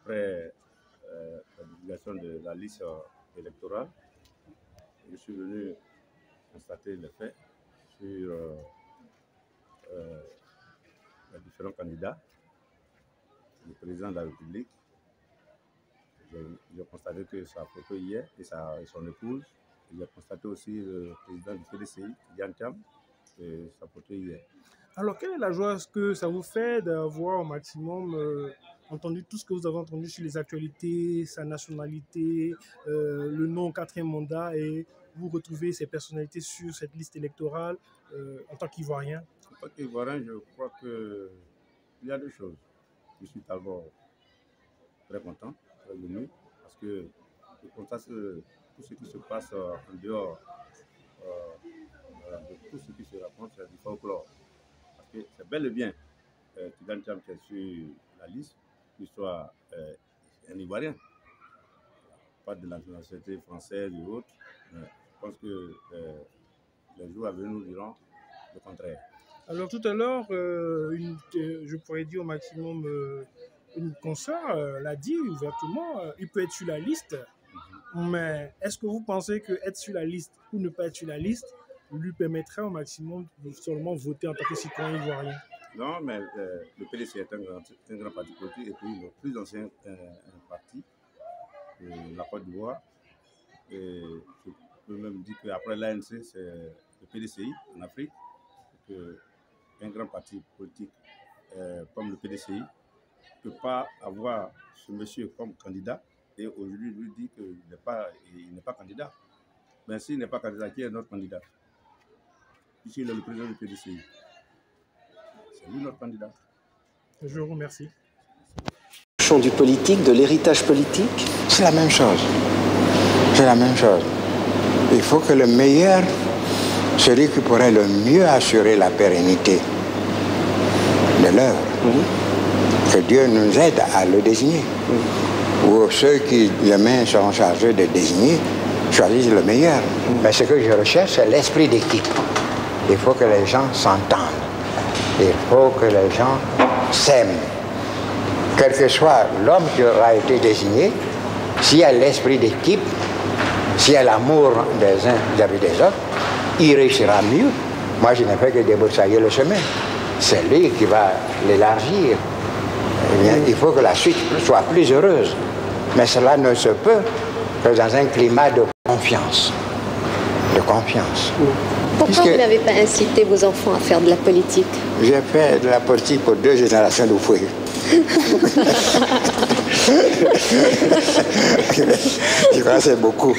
après la divulgation de la liste électorale, je suis venu constater les faits sur les différents candidats. Le président de la République, j'ai constaté que sa photo y est et son épouse. J'ai constaté aussi le président du PDCI, Yann Thiam, et sa photo y est. Alors, quelle est la joie que ça vous fait d'avoir au maximum entendu tout ce que vous avez entendu sur les actualités, sa nationalité, le nom au 4e mandat, et vous retrouvez ces personnalités sur cette liste électorale en tant qu'Ivoirien? En tant qu'Ivoirien, je crois qu'il y a deux choses. Je suis d'abord très content, très ému, parce que je constate tout ce qui se passe en dehors de tout ce qui se raconte, c'est du folklore. Parce que c'est bel et bien Yann Thiam qui est sur la liste, qu'il soit un Ivoirien, pas de la nationalité française ou autre. Mais je pense que les jours à venir nous diront le contraire. Alors tout à l'heure, je pourrais dire au maximum, une consoeur l'a dit ouvertement, il peut être sur la liste, mais est-ce que vous pensez qu'être sur la liste ou ne pas être sur la liste lui permettrait au maximum de seulement voter en tant que citoyen ivoirien? Non, mais le PDC est un grand parti politique et puis le plus ancien parti de la Côte d'Ivoire. Et je peux même dire qu'après l'ANC, c'est le PDCI en Afrique. Un grand parti politique comme le PDCI ne peut pas avoir ce monsieur comme candidat et aujourd'hui lui dit qu'il n'est pas candidat. Mais s'il n'est pas candidat, qui est notre candidat? Ici, il est le président du PDCI. C'est lui notre candidat. Je vous remercie. Du politique, de l'héritage politique? C'est la même chose. C'est la même chose. Il faut que le meilleur, celui qui pourrait le mieux assurer la pérennité de l'œuvre, que Dieu nous aide à le désigner. Ou ceux qui, demain, seront chargés de désigner, choisissent le meilleur. Mais ce que je recherche, c'est l'esprit d'équipe. Il faut que les gens s'entendent. Il faut que les gens s'aiment. Quel que soit l'homme qui aura été désigné, s'il y a l'esprit d'équipe, s'il y a l'amour des uns vis-à-vis des autres, il réussira mieux. Moi, je n'ai fait que débroussailler le chemin. C'est lui qui va l'élargir. Eh bien, il faut que la suite soit plus heureuse. Mais cela ne se peut que dans un climat de confiance. De confiance. Pourquoi vous n'avez pas incité vos enfants à faire de la politique? J'ai fait de la politique pour 2 générations d'Oufoué. Je crois que c'est beaucoup.